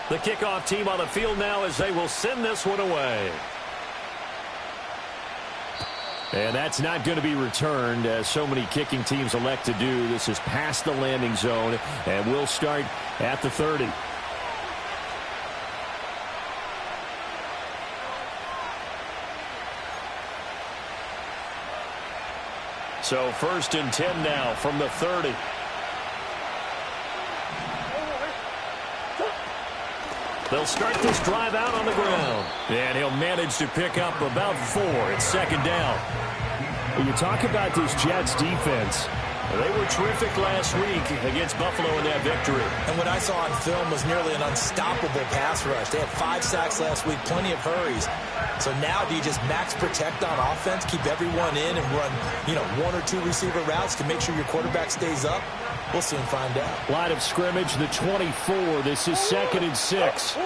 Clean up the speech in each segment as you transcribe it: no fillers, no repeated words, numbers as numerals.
The kickoff team on the field now as they will send this one away. And that's not going to be returned, as so many kicking teams elect to do. This is past the landing zone, and we'll start at the 30. So 1st and 10 now from the 30. They'll start this drive out on the ground. And he'll manage to pick up about 4. It's 2nd down. When you talk about this Jets defense, they were terrific last week against Buffalo in that victory. And what I saw on film was nearly an unstoppable pass rush. They had 5 sacks last week, plenty of hurries. So now do you just max protect on offense, keep everyone in, and run, 1 or 2 receiver routes to make sure your quarterback stays up? We'll soon find out. Line of scrimmage, the 24. This is 2nd and 6.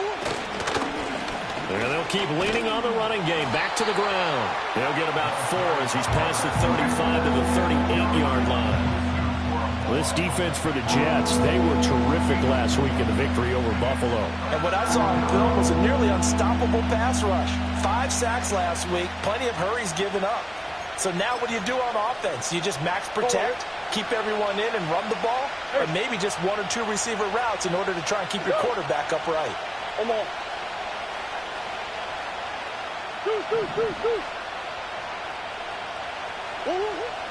And they'll keep leaning on the running game. Back to the ground. They'll get about 4 as he's past the 35 to the 38-yard line. This defense for the Jets, they were terrific last week in the victory over Buffalo. And what I saw on film was a nearly unstoppable pass rush. 5 sacks last week, plenty of hurries given up. So now what do you do on offense? You just max protect, keep everyone in and run the ball, or maybe just 1 or 2 receiver routes in order to try and keep your quarterback upright. Come on.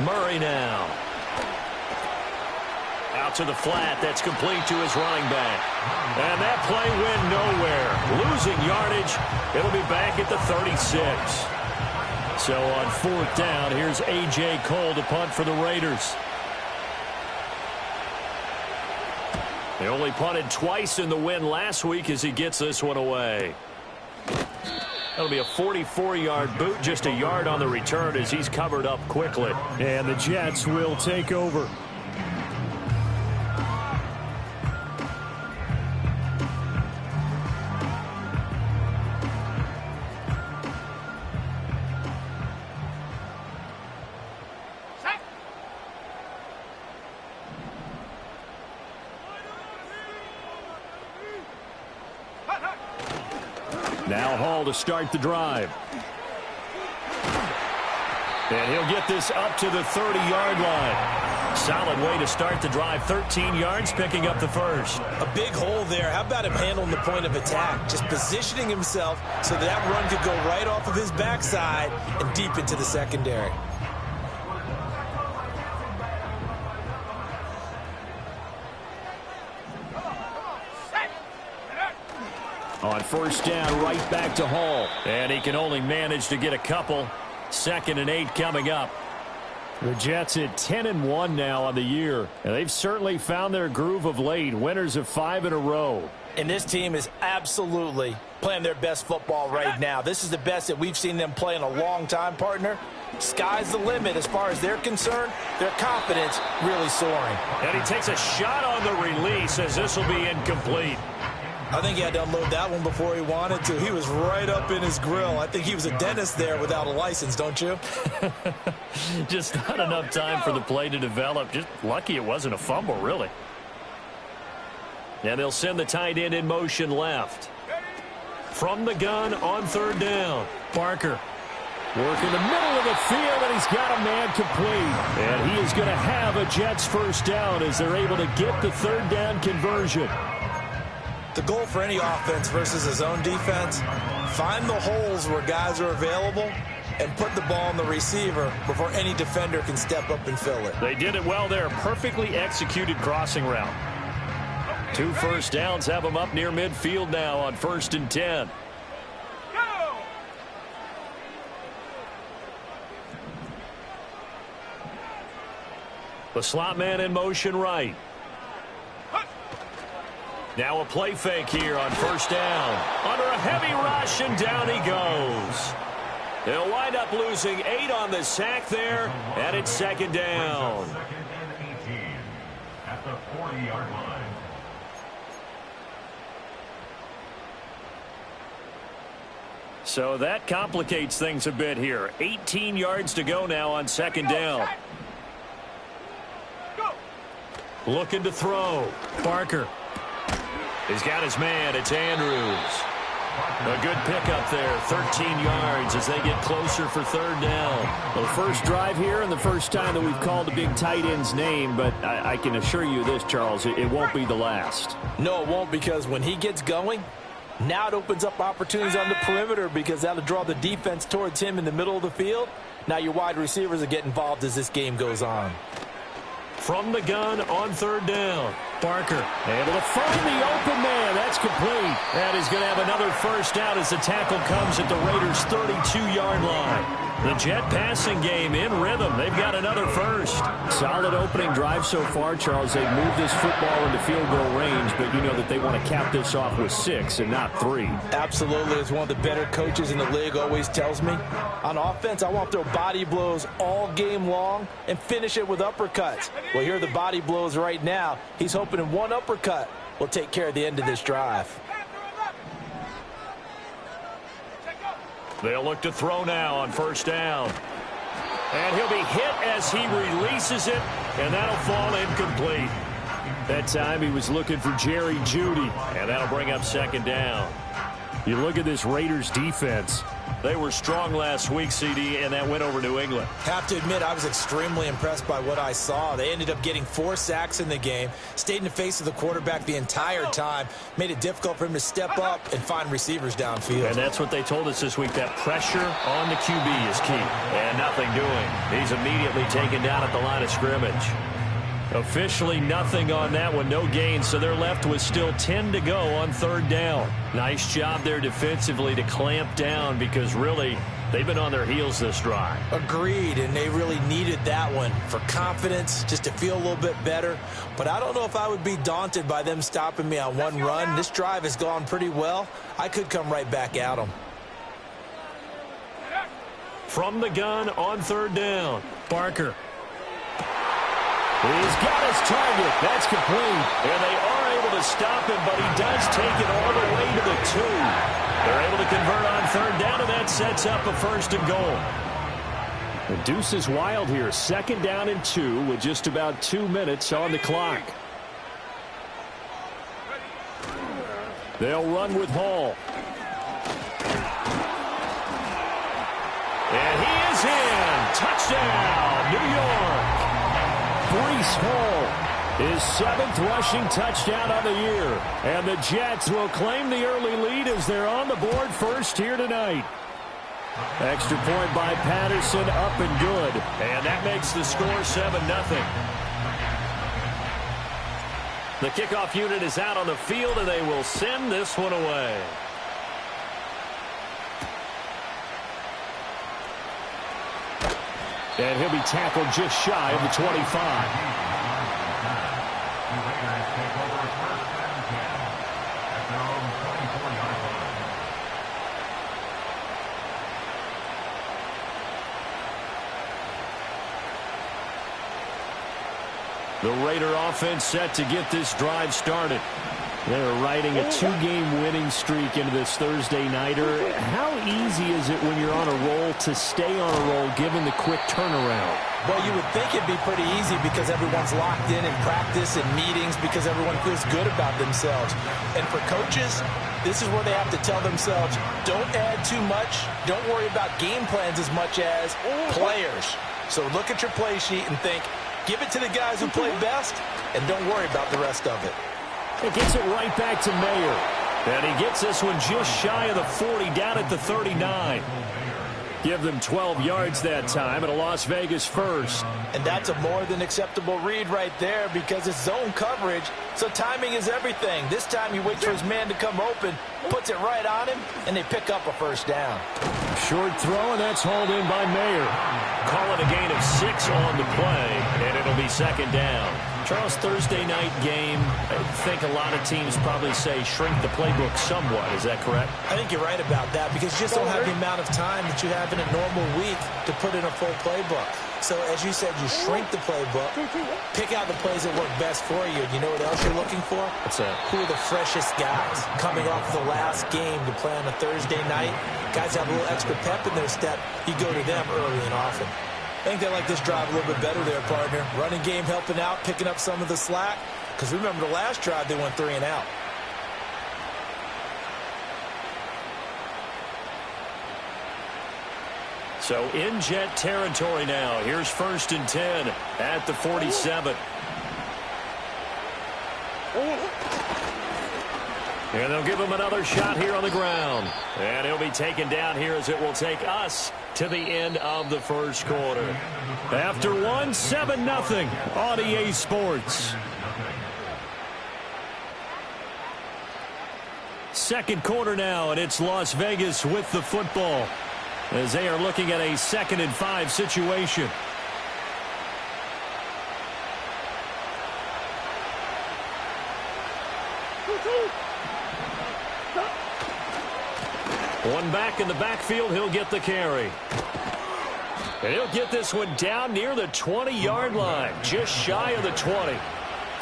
Murray now. Out to the flat. That's complete to his running back. And that play went nowhere. Losing yardage. It'll be back at the 36. So on 4th down, here's A.J. Cole to punt for the Raiders. They only punted twice in the win last week as he gets this one away. That'll be a 44-yard boot, just a yard on the return as he's covered up quickly. And the Jets will take over. Now Hall to start the drive. And he'll get this up to the 30-yard line. Solid way to start the drive. 13 yards, picking up the first. A big hole there. How about him handling the point of attack? Just positioning himself so that run could go right off of his backside and deep into the secondary. On 1st down, right back to Hall. And he can only manage to get a couple. 2nd and 8 coming up. The Jets at 10-1 now on the year. And they've certainly found their groove of late. Winners of 5 in a row. And this team is absolutely playing their best football right now. This is the best that we've seen them play in a long time, partner. Sky's the limit as far as they're concerned. Their confidence really soaring. And he takes a shot on the release as this will be incomplete. I think he had to unload that one before he wanted to. He was right up in his grill. I think he was a dentist there without a license, don't you? Just not enough time for the play to develop. Just lucky it wasn't a fumble, really. And they'll send the tight end in motion left. From the gun on 3rd down. Parker. Work in the middle of the field, and he's got a man complete. And he is going to have a Jets 1st down as they're able to get the 3rd down conversion. The goal for any offense versus his own defense, find the holes where guys are available and put the ball on the receiver before any defender can step up and fill it. They did it well there. Perfectly executed crossing route. 2 first downs have them up near midfield now on 1st and 10. The slot man in motion right. Now a play fake here on 1st down. Under a heavy rush, and down he goes. They'll wind up losing 8 on the sack there, and it's 2nd down. At the 40-yard line. So that complicates things a bit here. 18 yards to go now on 2nd down. Looking to throw. Parker. He's got his man. It's Andrews. A good pickup there, 13 yards as they get closer for third down. Well, the first drive here and the first time that we've called a big tight end's name, but I can assure you this, Charles, it won't be the last. No, it won't, because when he gets going, now it opens up opportunities on the perimeter because that'll draw the defense towards him in the middle of the field. Now your wide receivers will get involved as this game goes on. From the gun on third down, Parker able to find the open man. That's complete. And he's going to have another first down as the tackle comes at the Raiders' 32-yard line. The Jet passing game in rhythm. They've got another first. Solid opening drive so far, Charles. They've moved this football into field goal range, but you know that they want to cap this off with 6 and not 3. Absolutely. As one of the better coaches in the league always tells me, on offense, I want to throw body blows all game long and finish it with uppercuts. Well, here are the body blows right now. He's hoping in one uppercut will take care of the end of this drive. They'll look to throw now on first down. And he'll be hit as he releases it, and that'll fall incomplete. That time he was looking for Jerry Jeudy. And that'll bring up second down. You look at this Raiders defense. They were strong last week, CD, and that went over New England. Have to admit, I was extremely impressed by what I saw. They ended up getting 4 sacks in the game, stayed in the face of the quarterback the entire time, made it difficult for him to step up and find receivers downfield. And that's what they told us this week, that pressure on the QB is key. And nothing doing. He's immediately taken down at the line of scrimmage. Officially nothing on that one, no gain, so they're left with still 10 to go on third down. Nice job there defensively to clamp down because really they've been on their heels this drive. Agreed, and they really needed that one for confidence, just to feel a little bit better. But I don't know if I would be daunted by them stopping me on one run. This drive has gone pretty well. I could come right back at them. From the gun on third down, Parker. He's got his target. That's complete. And they are able to stop him, but he does take it all the way to the 2. They're able to convert on third down, and that sets up a first and goal. The deuce is wild here. Second down and 2 with just about 2 minutes on the clock. They'll run with Hall. And he is in. Touchdown, New York. Breece Hall, his 7th rushing touchdown of the year. And the Jets will claim the early lead as they're on the board first here tonight. Extra point by Patterson, up and good. And that makes the score 7-0. The kickoff unit is out on the field, and they will send this one away. And he'll be tackled just shy of the 25. The Raider offense set to get this drive started. They're riding a 2-game winning streak into this Thursday nighter. How easy is it when you're on a roll to stay on a roll given the quick turnaround? Well, you would think it'd be pretty easy because everyone's locked in practice and meetings because everyone feels good about themselves. And for coaches, this is where they have to tell themselves, don't add too much. Don't worry about game plans as much as players. So look at your play sheet and think, give it to the guys who play best, and don't worry about the rest of it. It gets it right back to Mayer. And he gets this one just shy of the 40, down at the 39. Give them 12 yards that time and a Las Vegas first. And that's a more than acceptable read right there because it's zone coverage, so timing is everything. This time he waits for his man to come open, puts it right on him, and they pick up a first down. Short throw, and that's hauled in by Mayer. Call it a gain of 6 on the play, and it'll be second down. Charles, Thursday night game, I think a lot of teams probably say shrink the playbook somewhat. Is that correct? I think you're right about that because you just don't have the amount of time that you have in a normal week to put in a full playbook. So, as you said, you shrink the playbook, pick out the plays that work best for you. You know what else you're looking for? What's that? Who are the freshest guys coming off the last game to play on a Thursday night? Guys have a little extra pep in their step. You go to them early and often. I think they like this drive a little bit better there, partner. Running game helping out, picking up some of the slack. Because remember the last drive, they went 3 and out. So in Jet territory now. Here's 1st and 10 at the 47. And they'll give him another shot here on the ground. And he'll be taken down here as it will take us to the end of the first quarter. After one, 7-0 on EA Sports. Second quarter now, and it's Las Vegas with the football as they are looking at a 2nd and 5 situation. One back in the backfield, he'll get the carry. And he'll get this one down near the 20-yard line, just shy of the 20.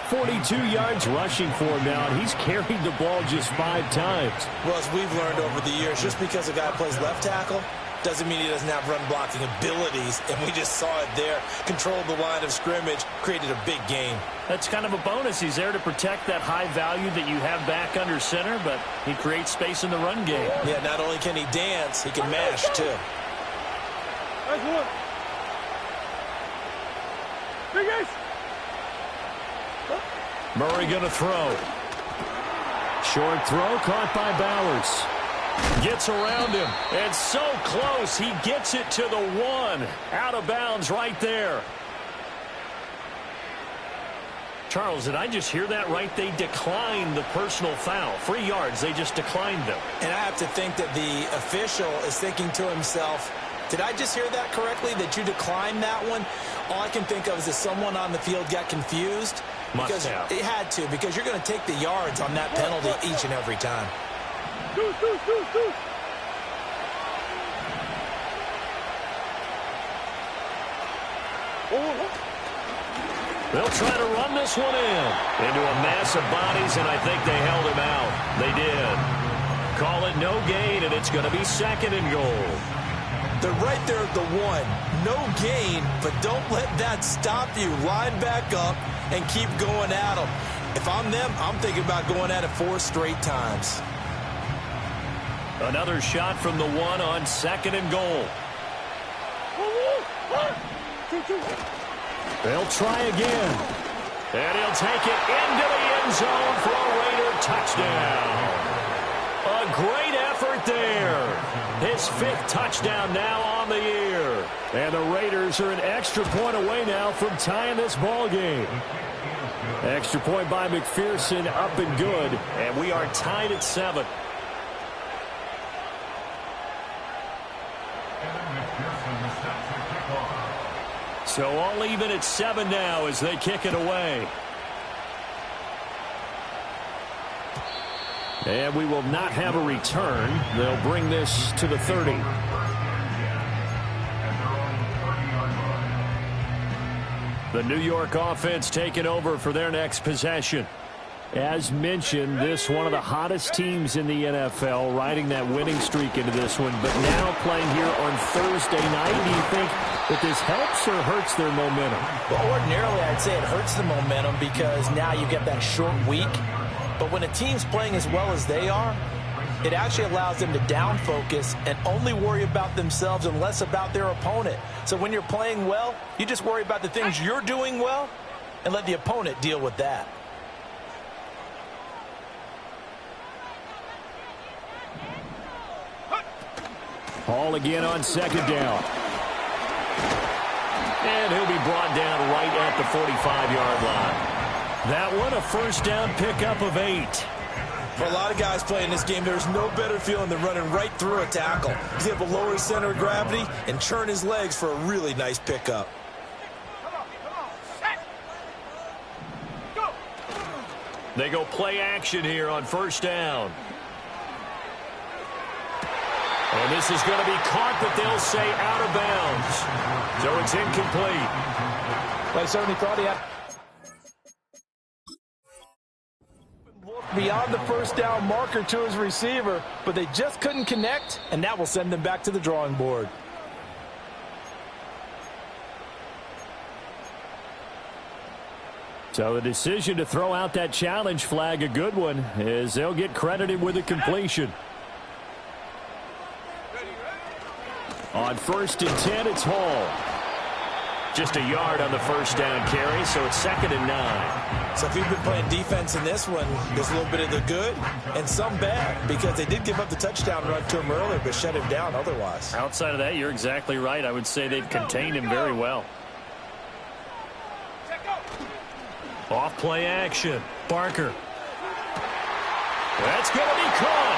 42 yards rushing for him now, and he's carried the ball just 5 times. Well, as we've learned over the years, just because a guy plays left tackle doesn't mean he doesn't have run-blocking abilities, and we just saw it there. Controlled the line of scrimmage, created a big game. That's kind of a bonus. He's there to protect that high value that you have back under center, but he creates space in the run game. Yeah, not only can he dance, he can mash, too. Murray going to throw. Short throw caught by Bowers. Gets around him, and so close. He gets it to the 1. Out of bounds right there. Charles, did I just hear that right? They declined the personal foul. 3 yards, they just declined them. And I have to think that the official is thinking to himself, did I just hear that correctly, that you declined that one? All I can think of is that someone on the field got confused. Must have. It had to, because you're going to take the yards on that penalty each and every time. They'll try to run this one into a mass of bodies, and I think they held him out. They did. Call it no gain, and it's going to be 2nd and goal. They're right there at the 1. No gain, but don't let that stop you. Line back up and keep going at them. If I'm them, I'm thinking about going at it 4 straight times. Another shot from the 1 on 2nd and goal. They'll try again. And he'll take it into the end zone for a Raider touchdown. A great effort there. His 5th touchdown now on the year. And the Raiders are an extra point away now from tying this ball game. Extra point by McPherson, up and good. And we are tied at 7. So all even at 7 now as they kick it away. And we will not have a return. They'll bring this to the 30. The New York offense taking over for their next possession. As mentioned, this one of the hottest teams in the NFL, riding that winning streak into this one, but now playing here on Thursday night. Do you think that this helps or hurts their momentum? Well, ordinarily, I'd say it hurts the momentum because now you get that short week. But when a team's playing as well as they are, it actually allows them to down focus and only worry about themselves and less about their opponent. So when you're playing well, you just worry about the things you're doing well and let the opponent deal with that. Hall again on 2nd down. And he'll be brought down right at the 45-yard line. That one, a 1st down pickup of 8. For a lot of guys playing this game, there's no better feeling than running right through a tackle. He's able to lower his center of gravity and churn his legs for a really nice pickup. They go play action here on 1st down. And this is going to be caught, but they'll say out of bounds. So it's incomplete. They certainly thought he had beyond the 1st down marker to his receiver, but they just couldn't connect, and that will send them back to the drawing board. So the decision to throw out that challenge flag, a good one, as they'll get credited with a completion. On 1st and 10, it's Hall. Just a yard on the first down carry, so it's 2nd and 9. So if you've been playing defense in this one, there's a little bit of the good and some bad, because they did give up the touchdown run to him earlier, but shut him down otherwise. Outside of that, you're exactly right. I would say they've contained him very well. Off play action. Barker. That's going to be caught.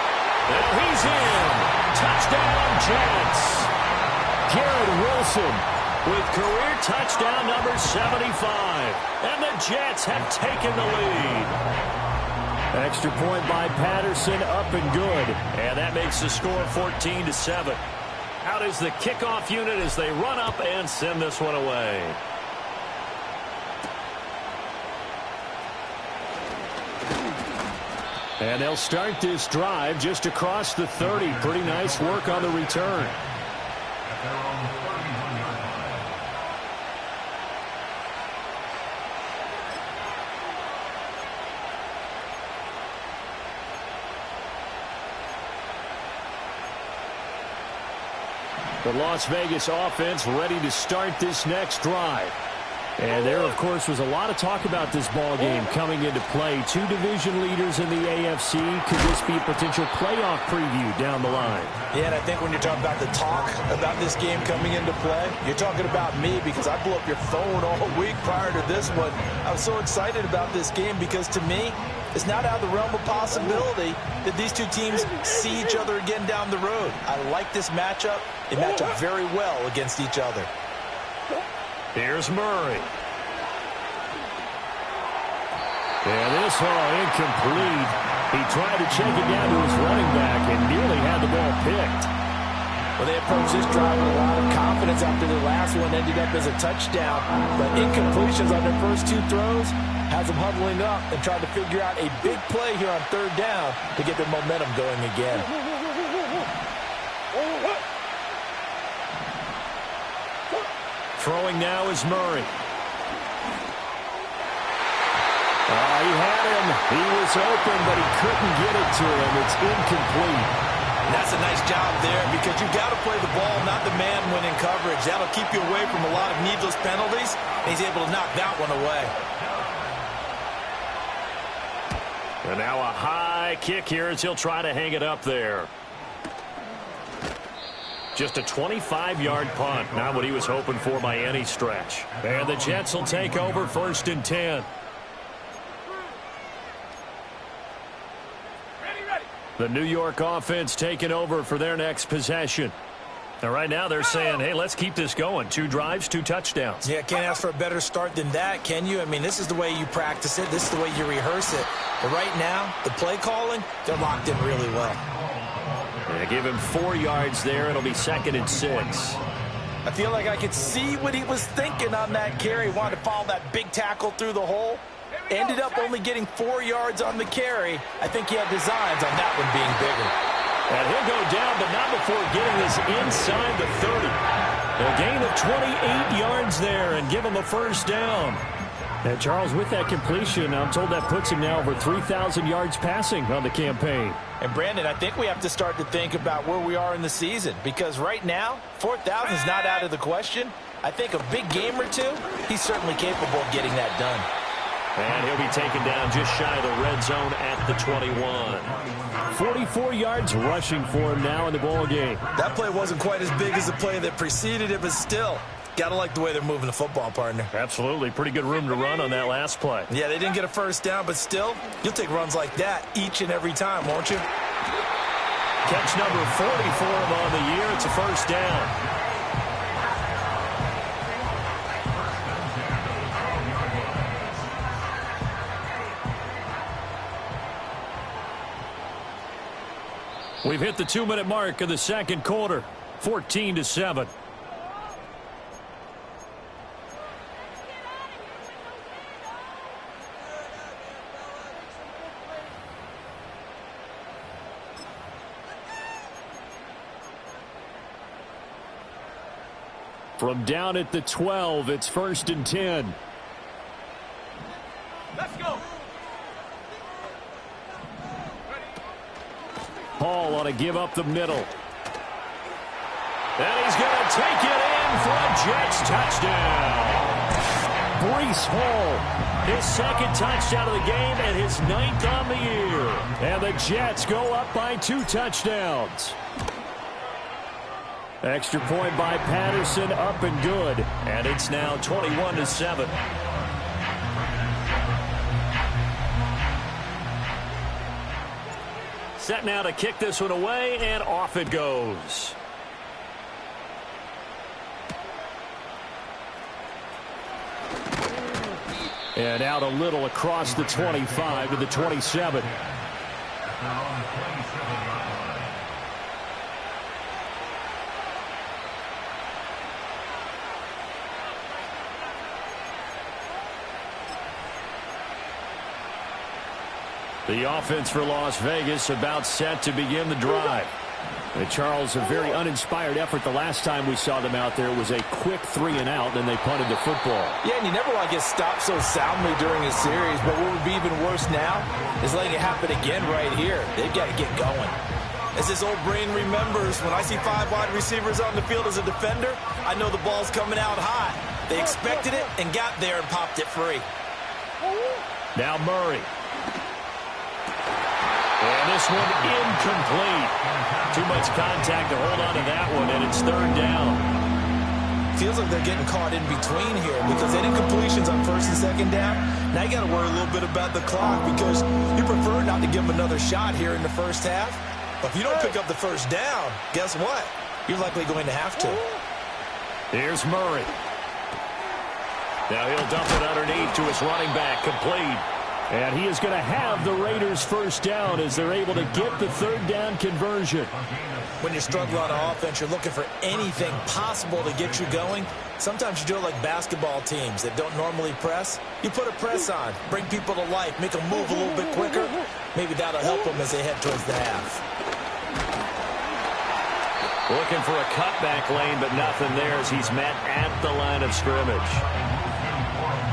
And he's in. Touchdown, Jets. Garrett Wilson with career touchdown number 75. And the Jets have taken the lead. Extra point by Patterson, up and good. And that makes the score 14-7. Out is the kickoff unit as they run up and send this one away. And they'll start this drive just across the 30. Pretty nice work on the return. The Las Vegas offense ready to start this next drive. And there, of course, was a lot of talk about this ball game coming into play. Two division leaders in the AFC. Could this be a potential playoff preview down the line? Yeah, and I think when you're talking about the talk about this game coming into play, you're talking about me, because I blew up your phone all week prior to this one. I was so excited about this game because, to me, it's not out of the realm of possibility that these two teams see each other again down the road. I like this matchup. They match up very well against each other. Here's Murray. And this incomplete. He tried to check it down to his running back and nearly had the ball picked. Well, they approached this drive with a lot of confidence after the last one ended up as a touchdown. But incompletions on their first two throws has them huddling up and trying to figure out a big play here on 3rd down to get their momentum going again. Throwing now is Murray. He had him. He was open, but he couldn't get it to him. It's incomplete. And that's a nice job there, because you've got to play the ball, not the man when in coverage. That'll keep you away from a lot of needless penalties, and he's able to knock that one away. And now a high kick here as he'll try to hang it up there. Just a 25-yard punt. Not what he was hoping for by any stretch. And the Jets will take over 1st and 10. The New York offense taking over for their next possession. Now, right now they're saying, hey, let's keep this going. 2 drives, 2 touchdowns. Yeah, can't ask for a better start than that, can you? I mean, this is the way you practice it. This is the way you rehearse it. But right now, the play calling, they're locked in really well. They give him 4 yards there. It'll be 2nd and 6. I feel like I could see what he was thinking on that carry. He wanted to follow that big tackle through the hole. Ended up only getting 4 yards on the carry. I think he had designs on that one being bigger. And he'll go down, but not before getting this inside the 30. A gain of 28 yards there and give him a 1st down. And Charles, with that completion, I'm told that puts him now over 3,000 yards passing on the campaign. And Brandon, I think we have to start to think about where we are in the season, because right now, 4,000 is not out of the question. I think a big game or two, he's certainly capable of getting that done. And he'll be taken down just shy of the red zone at the 21. 44 yards rushing for him now in the ball game. That play wasn't quite as big as the play that preceded it, but still, got to like the way they're moving the football, partner. Absolutely. Pretty good room to run on that last play. Yeah, they didn't get a 1st down, but still, you'll take runs like that each and every time, won't you? Catch number 40 for him on the year. It's a 1st down. We've hit the 2-minute mark of the 2nd quarter. 14-7. From down at the 12, it's 1st and 10. Let's go. Hall ought to give up the middle. And he's going to will take it in for a Jets touchdown. Breece Hall, his second touchdown of the game and his 9th on the year. And the Jets go up by 2 touchdowns. Extra point by Patterson, up and good. And it's now 21-7. Set now to kick this one away, and off it goes. And out a little across the 25 to the 27. The offense for Las Vegas about set to begin the drive. Charles, a very uninspired effort the last time we saw them out there. It was a quick 3-and-out, then they punted the football. Yeah, and you never want to get stopped so soundly during a series, but what would be even worse now is letting it happen again right here. They've got to get going. As his old brain remembers, when I see 5 wide receivers on the field as a defender, I know the ball's coming out high. They expected it and got there and popped it free. Now Murray. And this one incomplete. Too much contact to hold on to that one, and it's 3rd down. Feels like they're getting caught in between here because any completions on 1st and 2nd down, now you got to worry a little bit about the clock because you prefer not to give them another shot here in the first half. But if you don't pick up the 1st down, guess what? You're likely going to have to. Here's Murray. Now he'll dump it underneath to his running back, complete. And he is going to have the Raiders' 1st down as they're able to get the 3rd down conversion. When you're struggling on offense, you're looking for anything possible to get you going. Sometimes you do it like basketball teams that don't normally press. You put a press on, bring people to life, make them move a little bit quicker. Maybe that'll help them as they head towards the half. Looking for a cutback lane, but nothing there as he's met at the line of scrimmage.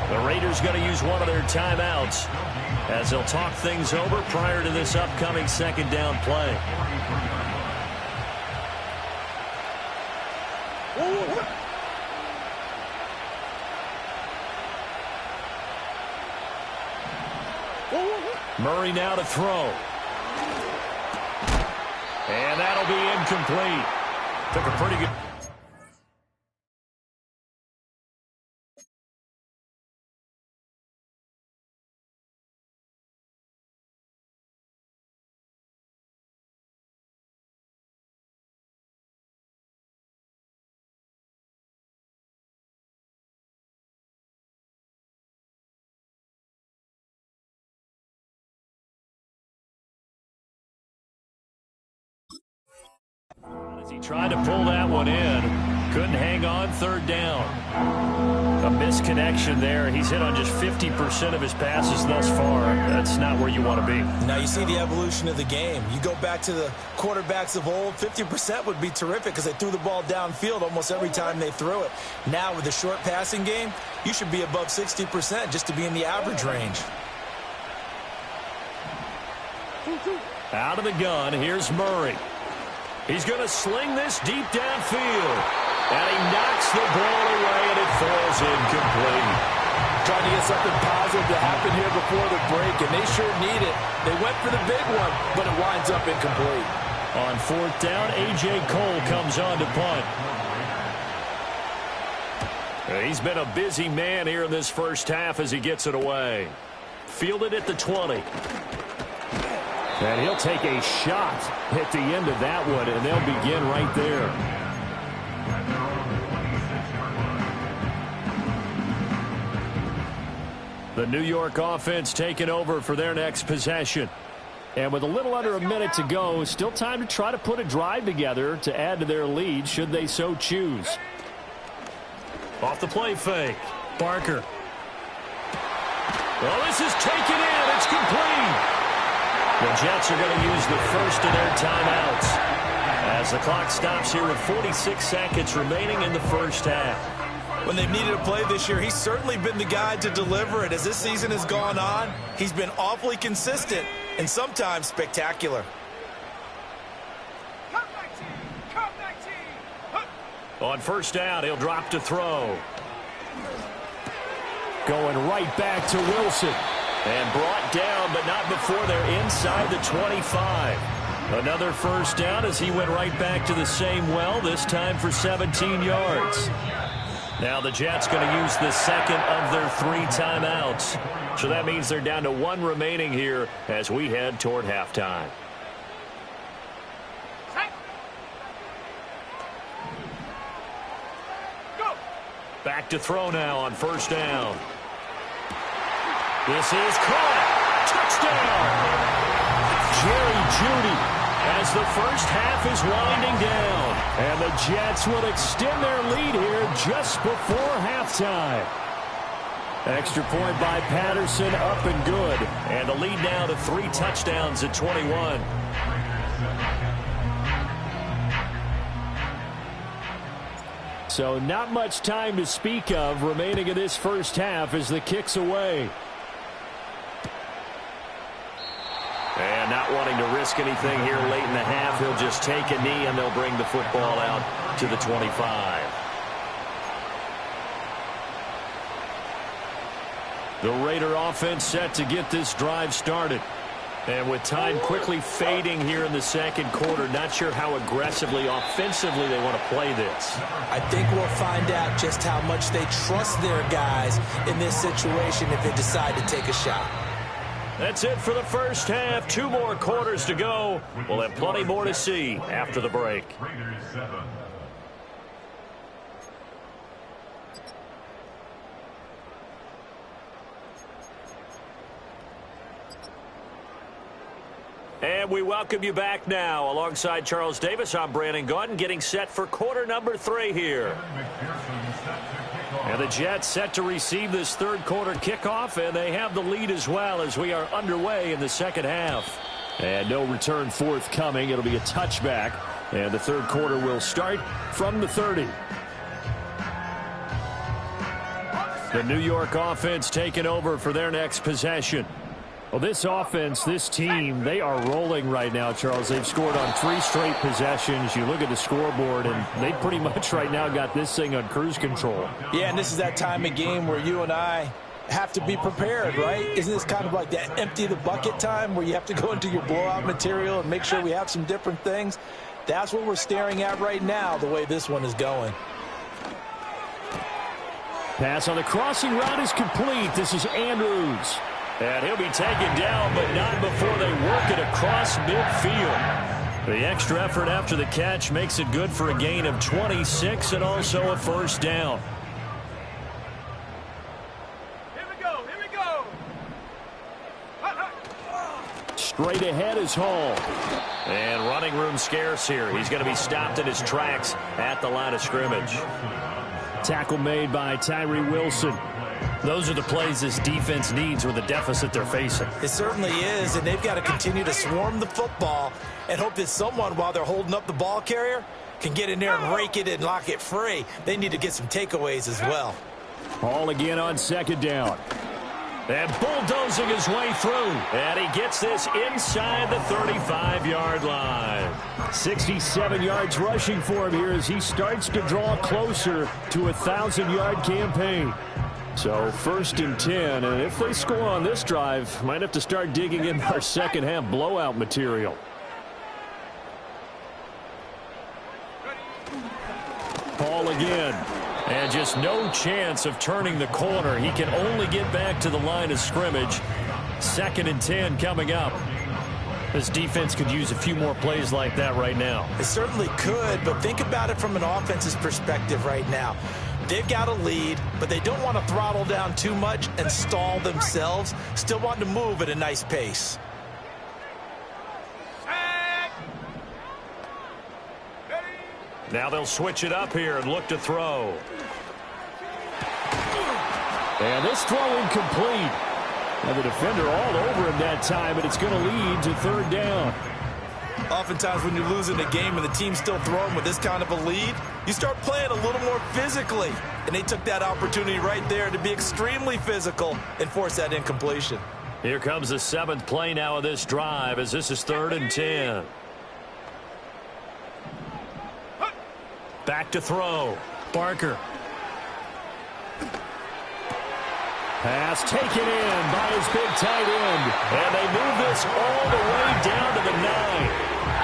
The Raiders going to use one of their timeouts as they'll talk things over prior to this upcoming 2nd down play. Murray now to throw. And that'll be incomplete. Took a pretty good... As he tried to pull that one in, couldn't hang on 3rd down. A misconnection there. He's hit on just 50% of his passes thus far. That's not where you want to be. Now you see the evolution of the game. You go back to the quarterbacks of old, 50% would be terrific because they threw the ball downfield almost every time they threw it. Now with the short passing game, you should be above 60% just to be in the average range. Out of the gun, here's Murray. He's going to sling this deep downfield. And he knocks the ball away, and it falls incomplete. Trying to get something positive to happen here before the break, and they sure need it. They went for the big one, but it winds up incomplete. On 4th down, A.J. Cole comes on to punt. He's been a busy man here in this first half as he gets it away. Fielded at the 20. And he'll take a shot at the end of that one, and they'll begin right there. The New York offense taking over for their next possession. And with a little under a minute to go, still time to try to put a drive together to add to their lead should they so choose. Off the play fake. Barker. Well, this is taken in. It's complete. The Jets are going to use the first of their timeouts as the clock stops here with 46 seconds remaining in the first half. When they've needed a play this year, he's certainly been the guy to deliver it. As this season has gone on, he's been awfully consistent and sometimes spectacular. On first down, he'll drop to throw. Going right back to Wilson. And brought down, but not before they're inside the 25. Another first down as he went right back to the same well, this time for 17 yards. Now the Jets going to use the second of their 3 timeouts. So that means they're down to 1 remaining here as we head toward halftime. Back to throw now on first down. This is caught. Touchdown. Jerry Jeudy. As the first half is winding down. And the Jets will extend their lead here just before halftime. Extra point by Patterson, up and good. And the lead now to 3 touchdowns at 21. So not much time to speak of remaining in this first half as the kick's away. And not wanting to risk anything here late in the half, he'll just take a knee and they'll bring the football out to the 25. The Raider offense set to get this drive started. And with time quickly fading here in the second quarter, not sure how aggressively, offensively they want to play this. I think we'll find out just how much they trust their guys in this situation if they decide to take a shot. That's it for the first half. 2 more quarters to go. We'll have plenty more to see after the break. And we welcome you back now. Alongside Charles Davis, I'm Brandon Gaudin, getting set for quarter number 3 here. And the Jets set to receive this third quarter kickoff, and they have the lead as well as we are underway in the second half. And no return forthcoming. It'll be a touchback, and the third quarter will start from the 30. The New York offense taking over for their next possession. Well, this offense, this team, they are rolling right now, Charles. They've scored on 3 straight possessions. You look at the scoreboard, and they pretty much right now got this thing on cruise control. Yeah, and this is that time of game where you and I have to be prepared, right? Isn't this kind of like that empty the bucket time where you have to go into your blowout material and make sure we have some different things? That's what we're staring at right now, the way this one is going. Pass on the crossing route is complete. This is Andrews. And he'll be taken down, but not before they work it across midfield. The extra effort after the catch makes it good for a gain of 26 and also a first down. Here we go, here we go. Straight ahead is Hall. And running room scarce here. He's going to be stopped in his tracks at the line of scrimmage. Tackle made by Tyree Wilson. Those are the plays this defense needs with the deficit they're facing. It certainly is, and they've got to continue to swarm the football and hope that someone, while they're holding up the ball carrier, can get in there and rake it and lock it free. They need to get some takeaways as well. Hall again on second down. And bulldozing his way through. And he gets this inside the 35-yard line. 67 yards rushing for him here as he starts to draw closer to a 1,000-yard campaign. So first and 10, and if they score on this drive, might have to start digging in our second half blowout material. Hall again. And just no chance of turning the corner. He can only get back to the line of scrimmage. Second and 10 coming up. This defense could use a few more plays like that right now. It certainly could, but think about it from an offense's perspective right now. They've got a lead, but they don't want to throttle down too much and stall themselves. Still want to move at a nice pace. Now they'll switch it up here and look to throw. And this throw incomplete. And the defender all over him that time, and it's going to lead to third down. Oftentimes when you're losing a game and the team's still throwing with this kind of a lead, you start playing a little more physically. And they took that opportunity right there to be extremely physical and force that incompletion. Here comes the 7th play now of this drive as this is 3rd and 10. Back to throw. Barker. Pass taken in by his big tight end. And they move this all the way down to the 9.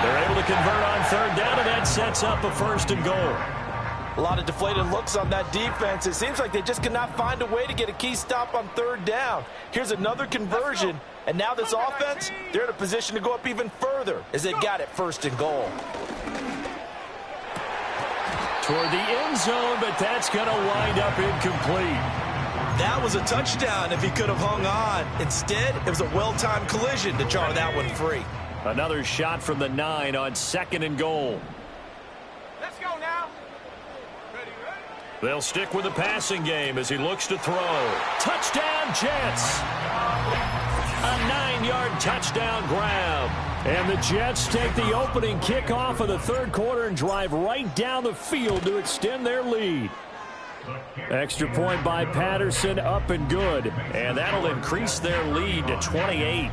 They're able to convert on third down, and that sets up a 1st and goal. A lot of deflated looks on that defense. It seems like they just cannot find a way to get a key stop on third down. Here's another conversion, and now this offense, they're in a position to go up even further as they got it 1st and goal. Toward the end zone, but that's going to wind up incomplete. That was a touchdown if he could have hung on. Instead, it was a well-timed collision to jar that one free. Another shot from the 9 on 2nd and goal. Let's go now. They'll stick with the passing game as he looks to throw. Touchdown, Jets! A 9-yard touchdown grab. And the Jets take the opening kickoff of the third quarter and drive right down the field to extend their lead. Extra point by Patterson, up and good. And that'll increase their lead to 28.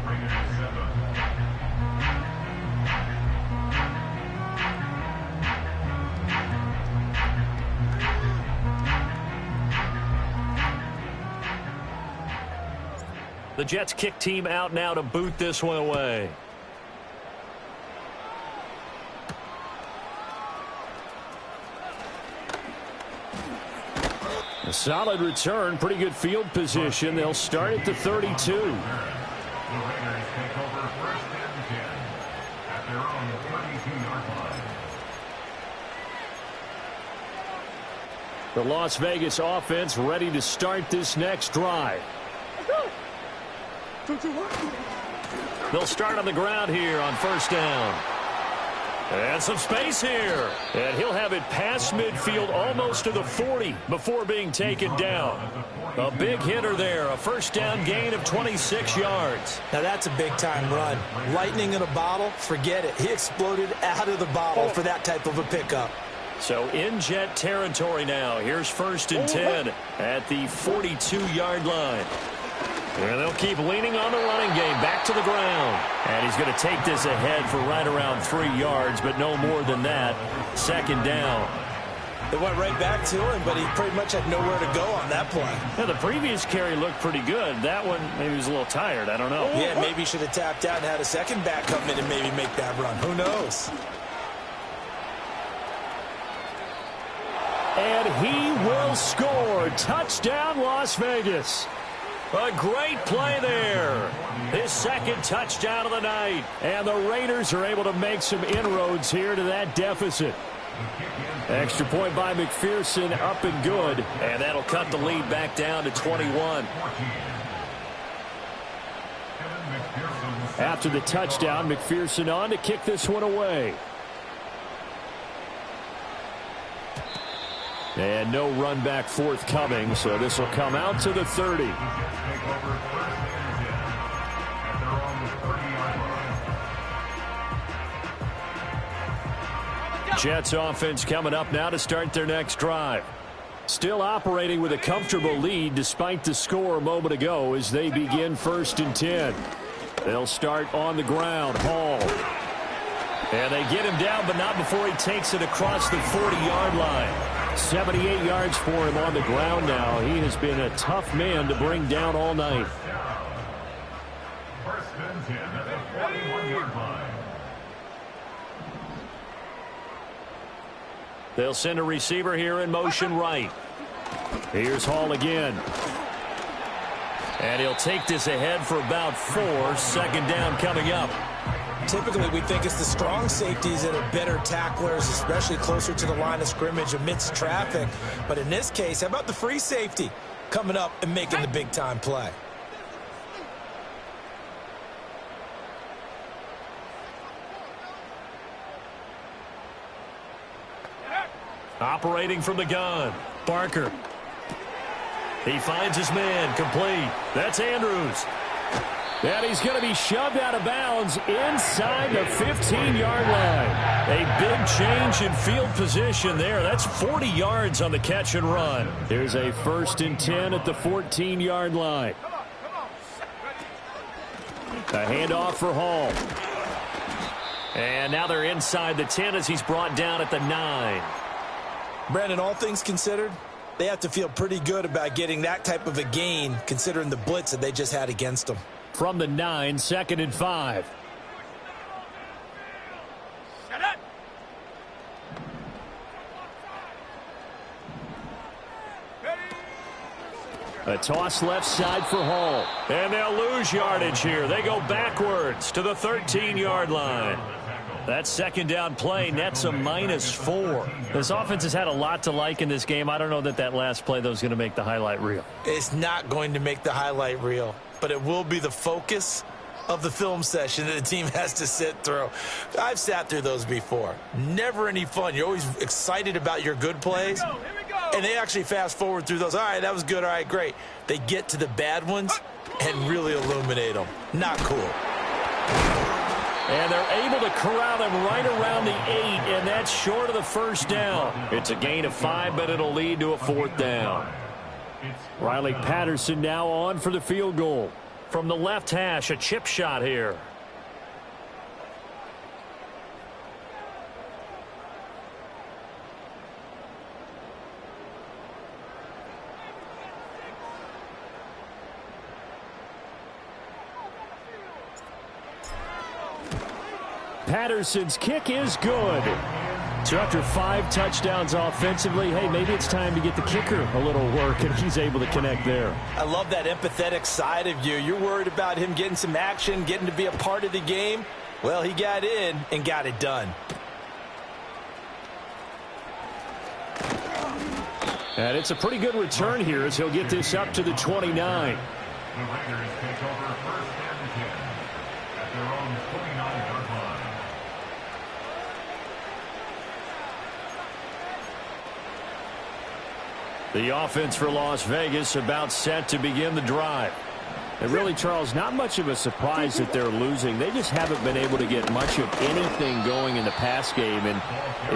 The Jets kick team out now to boot this one away. A solid return, pretty good field position. They'll start at the 32. The Raiders take over 1st and 10 at their own 32-yard line. The Las Vegas offense ready to start this next drive. They'll start on the ground here on 1st down. And some space here. And he'll have it past midfield almost to the 40 before being taken down. A big hitter there. A 1st down gain of 26 yards. Now that's a big-time run. Lightning in a bottle, forget it. He exploded out of the bottle for that type of a pickup. So in Jet territory now. Here's 1st and 10 at the 42-yard line. And they'll keep leaning on the running game back to the ground. And he's going to take this ahead for right around 3 yards, but no more than that. 2nd down. They went right back to him, but he pretty much had nowhere to go on that play. Yeah, the previous carry looked pretty good. That one, maybe he was a little tired. I don't know. Yeah, maybe he should have tapped out and had a second back come in and maybe make that run. Who knows? And he will score. Touchdown, Las Vegas. A great play there. His 2nd touchdown of the night. And the Raiders are able to make some inroads here to that deficit. Extra point by McPherson, up and good. And that'll cut the lead back down to 21. After the touchdown, McPherson on to kick this one away. And no run back forthcoming, so this will come out to the 30. Jets offense coming up now to start their next drive. Still operating with a comfortable lead despite the score a moment ago as they begin 1st and 10. They'll start on the ground. Hall. And they get him down, but not before he takes it across the 40-yard line. 78 yards for him on the ground now. He has been a tough man to bring down all night. 1st and 10 at the 41-yard line. They'll send a receiver here in motion right. Here's Hall again. And he'll take this ahead for about 4. 2nd down coming up. Typically, we think it's the strong safeties that are better tacklers, especially closer to the line of scrimmage amidst traffic. But in this case, how about the free safety coming up and making the big-time play? Operating from the gun. Barker. He finds his man. Complete. That's Andrews. And he's going to be shoved out of bounds inside the 15-yard line. A big change in field position there. That's 40 yards on the catch and run. There's a 1st and 10 at the 14-yard line. A handoff for Hall. And now they're inside the 10 as he's brought down at the 9. Brandon, all things considered, they have to feel pretty good about getting that type of a gain considering the blitz that they just had against them. From the 9, 2nd and 5. A toss left side for Hall. And they'll lose yardage here. They go backwards to the 13-yard line. That second down play nets a -4. This offense has had a lot to like in this game. I don't know that last play, though, is going to make the highlight reel. It's not going to make the highlight reel, but it will be the focus of the film session that the team has to sit through. I've sat through those before. Never any fun. You're always excited about your good plays. And they actually fast forward through those. All right, that was good. All right, great. They get to the bad ones and really illuminate them. Not cool. And they're able to corral them right around the 8, and that's short of the first down. It's a gain of 5, but it'll lead to a 4th down. Riley Patterson now on for the field goal. From the left hash, a chip shot here. Patterson's kick is good. So after 5 touchdowns offensively, hey, maybe it's time to get the kicker a little work, and he's able to connect there. I love that empathetic side of you. You're worried about him getting some action, getting to be a part of the game. Well, he got in and got it done. And it's a pretty good return here as he'll get this up to the 29. The Raiders take over 1st and 10 at their own 29-yard line. The offense for Las Vegas about set to begin the drive. And really, Charles, not much of a surprise that they're losing. They just haven't been able to get much of anything going in the pass game. And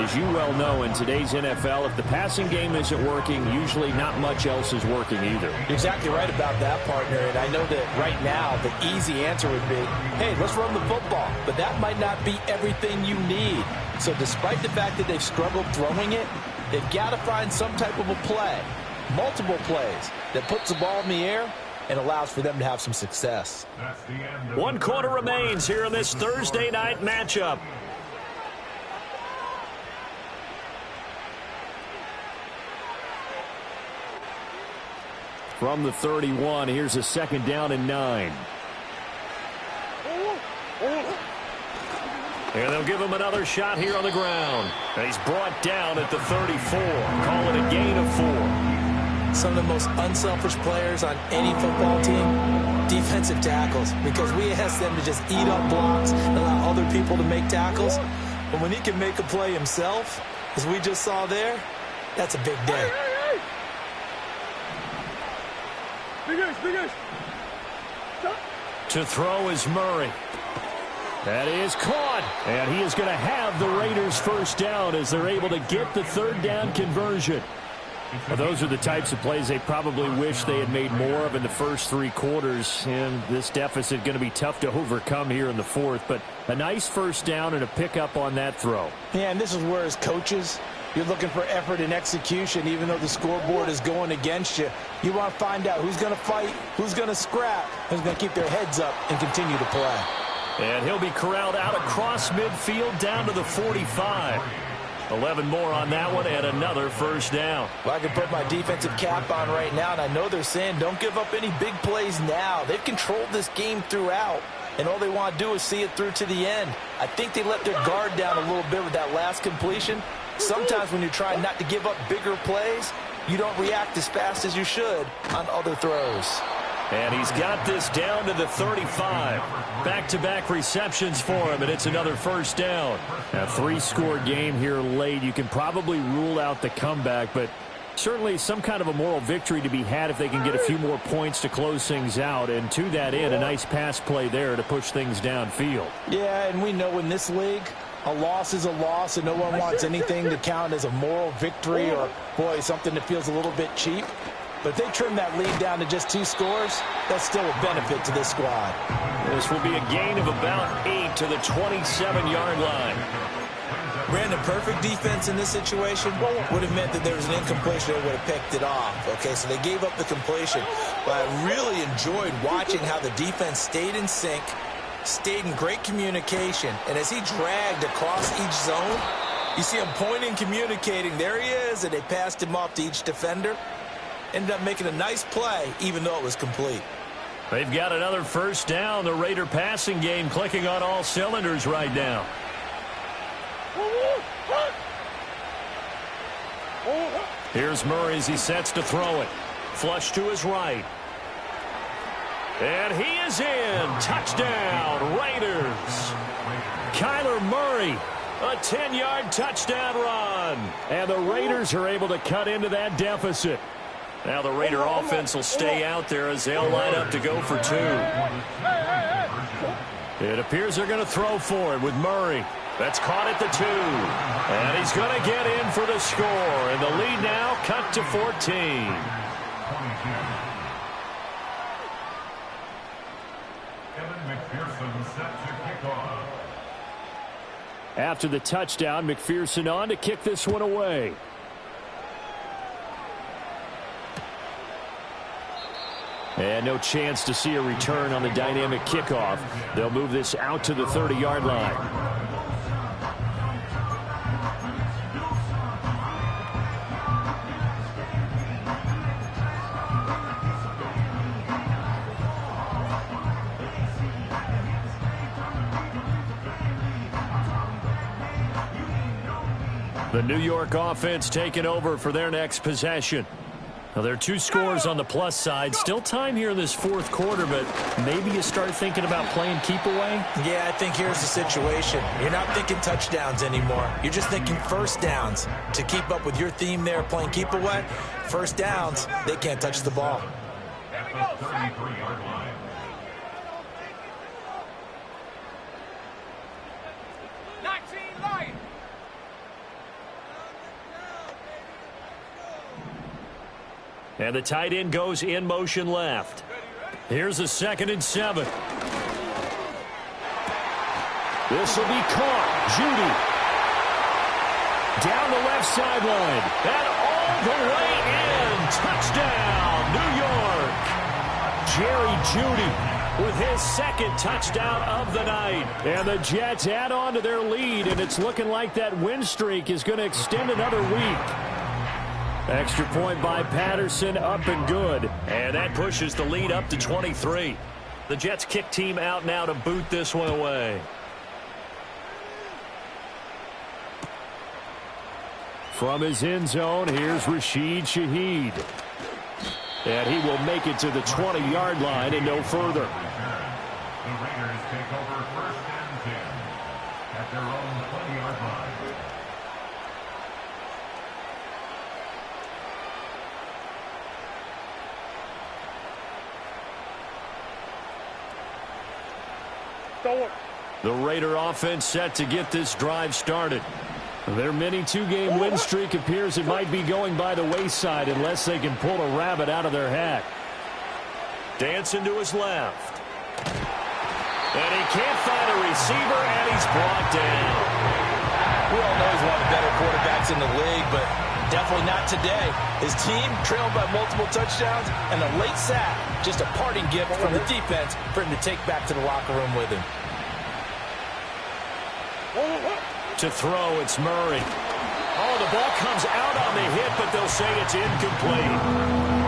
as you well know, in today's NFL, if the passing game isn't working, usually not much else is working either. You're exactly right about that, partner. And I know that right now the easy answer would be, hey, let's run the football. But that might not be everything you need. So despite the fact that they've struggled throwing it, they've got to find some type of a play, multiple plays, that puts the ball in the air and allows for them to have some success. 1 quarter remains here in this Thursday night matchup. From the 31, here's a 2nd down and 9. And they'll give him another shot here on the ground. And he's brought down at the 34. Call it a gain of 4. Some of the most unselfish players on any football team, defensive tackles, because we ask them to just eat up blocks and allow other people to make tackles. But when he can make a play himself, as we just saw there, that's a big day. To throw is Murray. That is caught, and he is going to have the Raiders' first down as they're able to get the 3rd down conversion. Well, those are the types of plays they probably wish they had made more of in the first 3 quarters, and this deficit going to be tough to overcome here in the 4th, but a nice first down and a pickup on that throw. Yeah, and this is where as coaches, you're looking for effort and execution, even though the scoreboard is going against you. You want to find out who's going to fight, who's going to scrap, who's going to keep their heads up and continue to play. And he'll be corralled out across midfield down to the 45. 11 more on that one and another first down. Well, I can put my defensive cap on right now, and I know they're saying don't give up any big plays now. They've controlled this game throughout, and all they want to do is see it through to the end. I think they let their guard down a little bit with that last completion. Sometimes when you're trying not to give up bigger plays, you don't react as fast as you should on other throws. And he's got this down to the 35. Back-to-back receptions for him, and it's another first down. A 3-score game here late. You can probably rule out the comeback, but certainly some kind of a moral victory to be had if they can get a few more points to close things out. And to that end, a nice pass play there to push things downfield. Yeah, and we know in this league, a loss is a loss, and no one wants anything to count as a moral victory or, boy, something that feels a little bit cheap. But if they trim that lead down to just 2 scores, that's still a benefit to this squad. This will be a gain of about 8 to the 27-yard line. Brandon, perfect defense in this situation would have meant that there was an incompletion that would have picked it off. Okay, so they gave up the completion. But I really enjoyed watching how the defense stayed in sync, stayed in great communication, and as he dragged across each zone, you see him pointing, communicating. There he is, and they passed him off to each defender. Ended up making a nice play, even though it was complete. They've got another first down. The Raider passing game clicking on all cylinders right now. Here's Murray as he sets to throw it. Flush to his right. And he is in. Touchdown, Raiders. Kyler Murray, a 10-yard touchdown run. And the Raiders are able to cut into that deficit. Now the Raider offense will stay out there as they'll line up to go for two. It appears they're going to throw for it with Murray. That's caught at the 2. And he's going to get in for the score. And the lead now cut to 14. After the touchdown, McPherson on to kick this one away. And no chance to see a return on the dynamic kickoff. They'll move this out to the 30-yard line. The New York offense taking over for their next possession. Now, there are 2 scores on the plus side. Still time here in this fourth quarter, but maybe you start thinking about playing keep away? Yeah, I think here's the situation. You're not thinking touchdowns anymore. You're just thinking first downs. To keep up with your theme there, playing keep away, first downs, they can't touch the ball. At the 33-yard line. And the tight end goes in motion left. Here's a 2nd and 7. This will be caught. Judy. Down the left sideline. And all the way in. Touchdown, New York. Jerry Judy with his 2nd touchdown of the night. And the Jets add on to their lead, and it's looking like that win streak is going to extend another week. Extra point by Patterson, up and good. And that pushes the lead up to 23. The Jets kick team out now to boot this one away. From his end zone, here's Rashid Shaheed. And he will make it to the 20-yard line and no further. The Raiders take over 1st and 10 at their own 20-yard line. The Raider offense set to get this drive started. Their mini 2-game win streak appears it might be going by the wayside unless they can pull a rabbit out of their hat. Dancing to his left. And he can't find a receiver, and he's brought down. We all know he's one of the better quarterbacks in the league, but definitely not today. His team trailed by multiple touchdowns, and a late sack, just a parting gift from the defense for him to take back to the locker room with him. To throw, it's Murray. Oh, the ball comes out on the hit, but they'll say it's incomplete.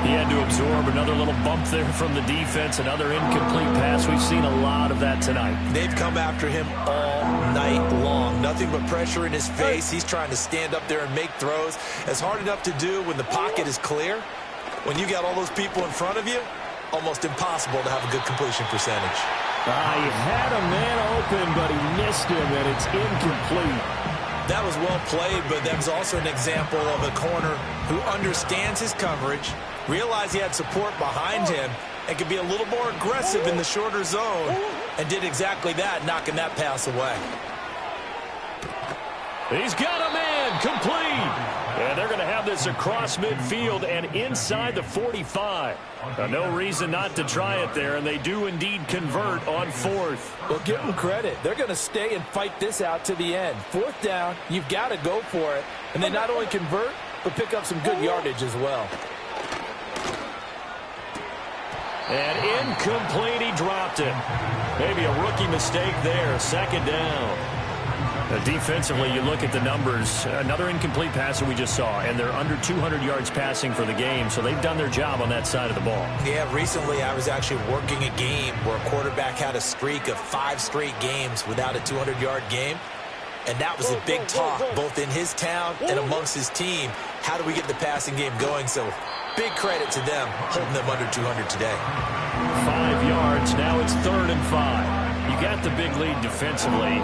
He had to absorb another little bump there from the defense, another incomplete pass. We've seen a lot of that tonight. They've come after him all night long. Nothing but pressure in his face. He's trying to stand up there and make throws. It's hard enough to do when the pocket is clear. When you got all those people in front of you, almost impossible to have a good completion percentage. He had a man open, but he missed him, and it's incomplete. That was well played, but that was also an example of a corner who understands his coverage, realized he had support behind him, and could be a little more aggressive in the shorter zone, and did exactly that, knocking that pass away. He's got a man complete. And And they're going to have this across midfield and inside the 45. No reason not to try it there, and they do indeed convert on fourth. Well, give them credit. They're going to stay and fight this out to the end. Fourth down, you've got to go for it. And they not only convert, but pick up some good yardage as well. And incomplete, he dropped it. Maybe a rookie mistake there, second down. Defensively, you look at the numbers. Another incomplete pass that we just saw, and they're under 200 yards passing for the game, so they've done their job on that side of the ball. Yeah, recently I was actually working a game where a quarterback had a streak of 5 straight games without a 200-yard game, and that was a big talk, both in his town and amongst his team. How do we get the passing game going? So big credit to them, holding them under 200 today. 5 yards, now it's 3rd and 5. You got the big lead defensively,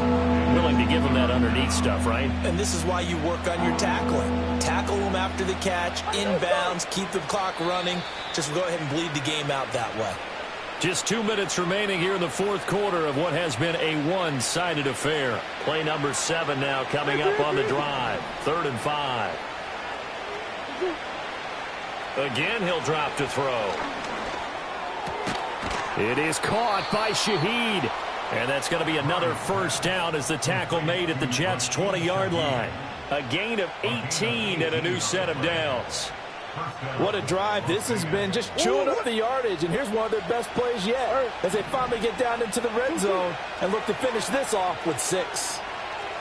willing to give them that underneath stuff, right? And this is why you work on your tackling. Tackle them after the catch, inbounds, keep the clock running. Just go ahead and bleed the game out that way. Just 2 minutes remaining here in the fourth quarter of what has been a one-sided affair. Play number 7 now coming up on the drive. 3rd and 5. Again, he'll drop to throw. It is caught by Shaheed. And that's going to be another first down as the tackle made at the Jets' 20-yard line. A gain of 18 and a new set of downs. What a drive this has been, just chewing up the yardage. And here's one of their best plays yet as they finally get down into the red zone and look to finish this off with 6.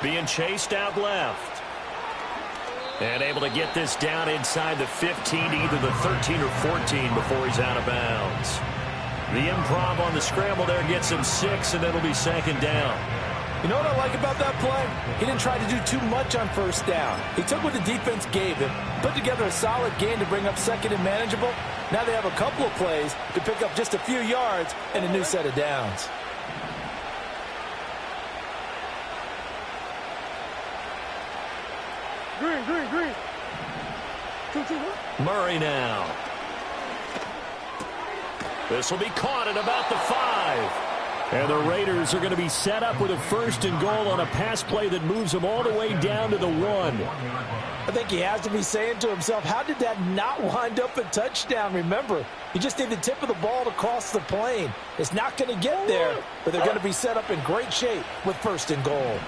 Being chased out left. And able to get this down inside the 15 to either the 13 or 14 before he's out of bounds. The improv on the scramble there gets him 6, and it'll be second down. You know what I like about that play? He didn't try to do too much on first down. He took what the defense gave him, put together a solid gain to bring up second and manageable. Now they have a couple of plays to pick up just a few yards and a new set of downs. Green. 2-1. Murray now. This will be caught at about the 5. And the Raiders are going to be set up with a 1st and goal on a pass play that moves them all the way down to the 1. I think he has to be saying to himself, how did that not wind up a touchdown? Remember, you just need the tip of the ball to cross the plane. It's not going to get there, but they're going to be set up in great shape with 1st and goal.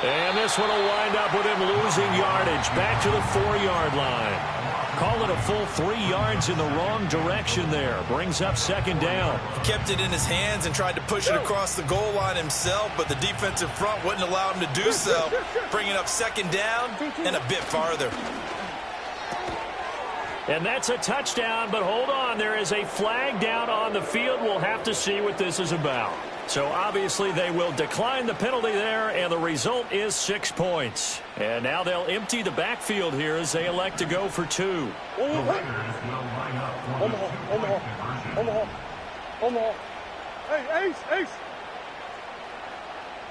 And this one will wind up with him losing yardage back to the 4-yard line. Call it a full 3 yards in the wrong direction there. Brings up second down. He kept it in his hands and tried to push it across the goal line himself, but the defensive front wouldn't allow him to do so, bringing up second down and a bit farther. And that's a touchdown, but hold on. There is a flag down on the field. We'll have to see what this is about. So obviously they will decline the penalty there, and the result is 6 points. And now they'll empty the backfield here as they elect to go for 2. Omaha. Hey, Ace.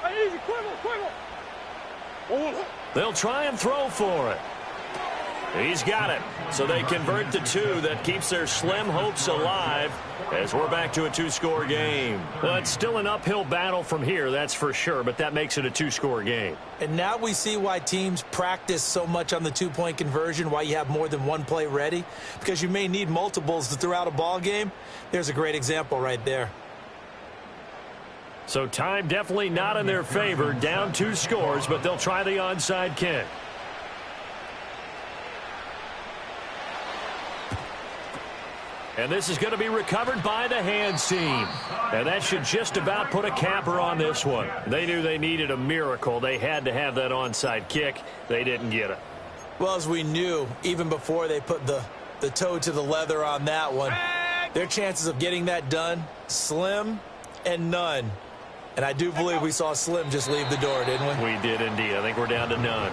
Hey, easy, quick. They'll try and throw for it. He's got it. So they convert the 2. That keeps their slim hopes alive as we're back to a 2-score game. Well, it's still an uphill battle from here, that's for sure, but that makes it a 2-score game. And now we see why teams practice so much on the 2-point conversion, why you have more than one play ready, because you may need multiples to throw out a ball game. There's a great example right there. So time definitely not in their favor. Down 2 scores, but they'll try the onside kick. And this is going to be recovered by the hands team. And that should just about put a capper on this one. They knew they needed a miracle. They had to have that onside kick. They didn't get it. Well, as we knew, even before they put the toe to the leather on that one, their chances of getting that done, slim and none. And I do believe we saw Slim just leave the door, didn't we? We did indeed. I think we're down to none.